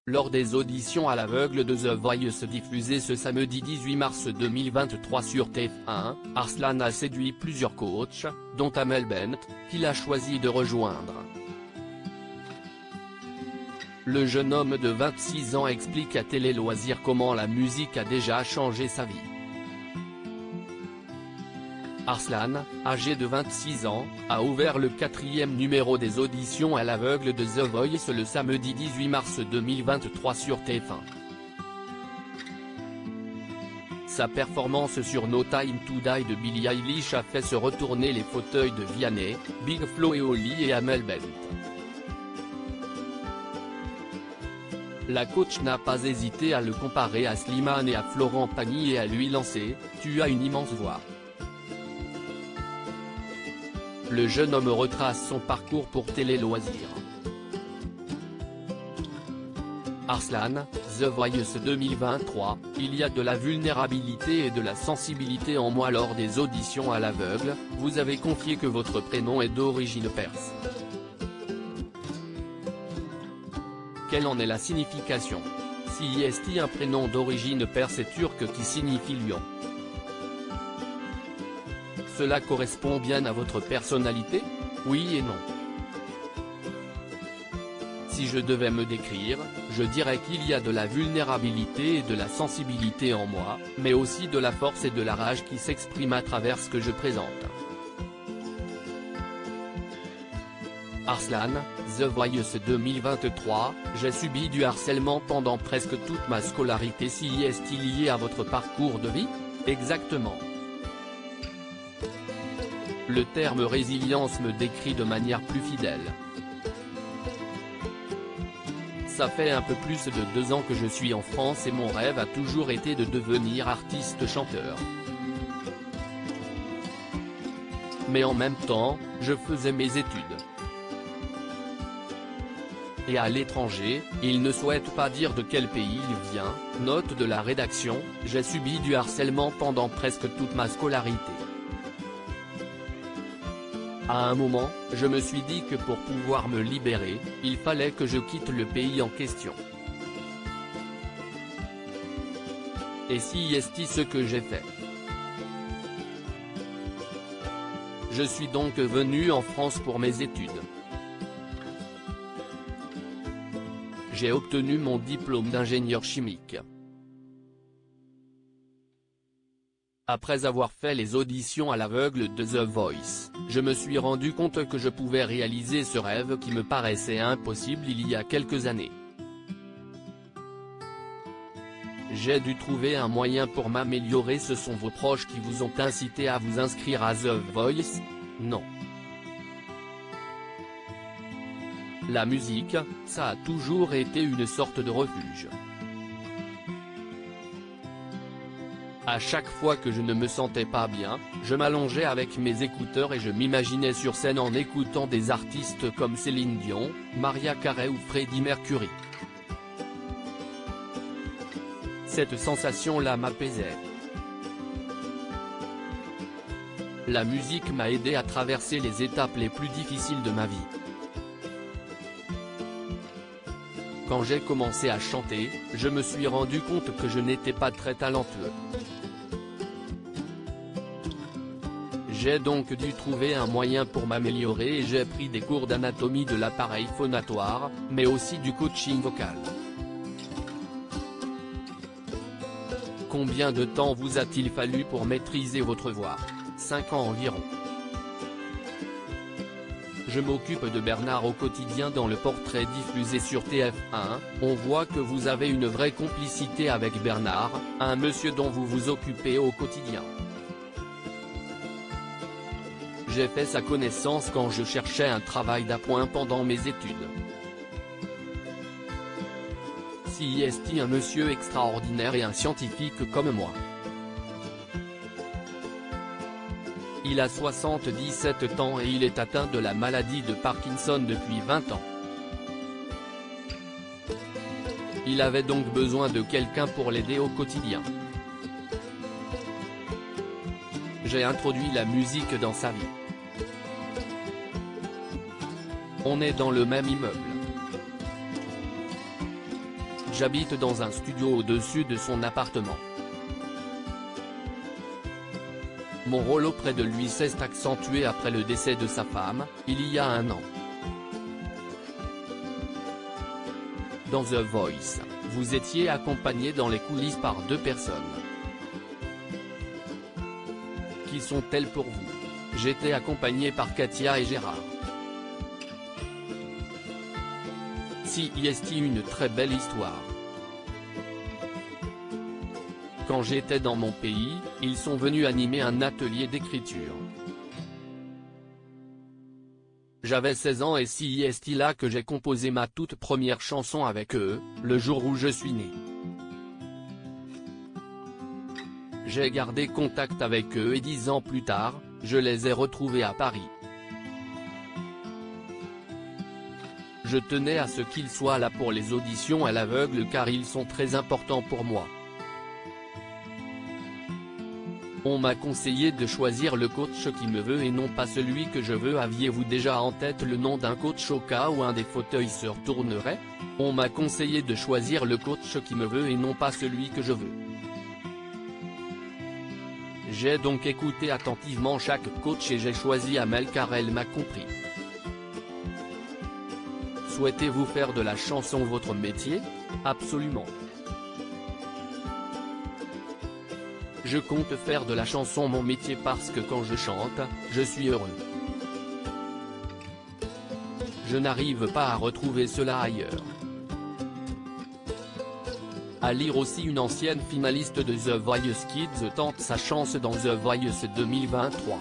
Lors des auditions à l'aveugle de The Voice diffusées ce samedi 18 mars 2023 sur TF1, Arslan a séduit plusieurs coachs, dont Amel Bent, qu'il a choisi de rejoindre. Le jeune homme de 26 ans explique à Télé Loisirs comment la musique a déjà changé sa vie. Arslan, âgé de 26 ans, a ouvert le 4e numéro des auditions à l'aveugle de The Voice le samedi 18 mars 2023 sur TF1. Sa performance sur No Time to Die de Billie Eilish a fait se retourner les fauteuils de Vianney, Big Flo et Oli et Amel Bent. La coach n'a pas hésité à le comparer à Slimane et à Florent Pagny et à lui lancer « Tu as une immense voix ». Le jeune homme retrace son parcours pour Télé Loisirs. Arslan, The Voice 2023, il y a de la vulnérabilité et de la sensibilité en moi lors des auditions à l'aveugle, vous avez confié que votre prénom est d'origine perse. Quelle en est la signification? Si est un prénom d'origine perse et turque qui signifie lion. Cela correspond bien à votre personnalité? Oui et non. Si je devais me décrire, je dirais qu'il y a de la vulnérabilité et de la sensibilité en moi, mais aussi de la force et de la rage qui s'expriment à travers ce que je présente. Arslan, The Voice 2023, j'ai subi du harcèlement pendant presque toute ma scolarité. Si est-il lié à votre parcours de vie? Exactement. Le terme résilience me décrit de manière plus fidèle. Ça fait un peu plus de 2 ans que je suis en France et mon rêve a toujours été de devenir artiste-chanteur. Mais en même temps, je faisais mes études. Et à l'étranger, il ne souhaite pas dire de quel pays il vient, note de la rédaction, j'ai subi du harcèlement pendant presque toute ma scolarité. À un moment, je me suis dit que pour pouvoir me libérer, il fallait que je quitte le pays en question. Et si est ce que j'ai fait. Je suis donc venu en France pour mes études. J'ai obtenu mon diplôme d'ingénieur chimique. Après avoir fait les auditions à l'aveugle de The Voice, je me suis rendu compte que je pouvais réaliser ce rêve qui me paraissait impossible il y a quelques années. J'ai dû trouver un moyen pour m'améliorer. Ce sont vos proches qui vous ont incité à vous inscrire à The Voice? Non. La musique, ça a toujours été une sorte de refuge. À chaque fois que je ne me sentais pas bien, je m'allongeais avec mes écouteurs et je m'imaginais sur scène en écoutant des artistes comme Céline Dion, Mariah Carey ou Freddie Mercury. Cette sensation-là m'apaisait. La musique m'a aidé à traverser les étapes les plus difficiles de ma vie. Quand j'ai commencé à chanter, je me suis rendu compte que je n'étais pas très talentueux. J'ai donc dû trouver un moyen pour m'améliorer et j'ai pris des cours d'anatomie de l'appareil phonatoire, mais aussi du coaching vocal. Combien de temps vous a-t-il fallu pour maîtriser votre voix? 5 ans environ. Je m'occupe de Bernard au quotidien. Dans le portrait diffusé sur TF1, on voit que vous avez une vraie complicité avec Bernard, un monsieur dont vous vous occupez au quotidien. J'ai fait sa connaissance quand je cherchais un travail d'appoint pendant mes études. Si est un monsieur extraordinaire et un scientifique comme moi. Il a 77 ans et il est atteint de la maladie de Parkinson depuis 20 ans. Il avait donc besoin de quelqu'un pour l'aider au quotidien. J'ai introduit la musique dans sa vie. On est dans le même immeuble. J'habite dans un studio au-dessus de son appartement. Mon rôle auprès de lui s'est accentué après le décès de sa femme, il y a 1 an. Dans The Voice, vous étiez accompagné dans les coulisses par 2 personnes. Qui sont-elles pour vous? J'étais accompagné par Katia et Gérard. Si est une très belle histoire. Quand j'étais dans mon pays, ils sont venus animer un atelier d'écriture. J'avais 16 ans et si est là que j'ai composé ma toute première chanson avec eux, le jour où je suis né. J'ai gardé contact avec eux et 10 ans plus tard, je les ai retrouvés à Paris. Je tenais à ce qu'ils soient là pour les auditions à l'aveugle car ils sont très importants pour moi. On m'a conseillé de choisir le coach qui me veut et non pas celui que je veux. Aviez-vous déjà en tête le nom d'un coach au cas où un des fauteuils se retournerait? On m'a conseillé de choisir le coach qui me veut et non pas celui que je veux. J'ai donc écouté attentivement chaque coach et j'ai choisi Amel car elle m'a compris. Souhaitez-vous faire de la chanson votre métier? Absolument. Je compte faire de la chanson mon métier parce que quand je chante, je suis heureux. Je n'arrive pas à retrouver cela ailleurs. À lire aussi, une ancienne finaliste de The Voice Kids tente sa chance dans The Voice 2023.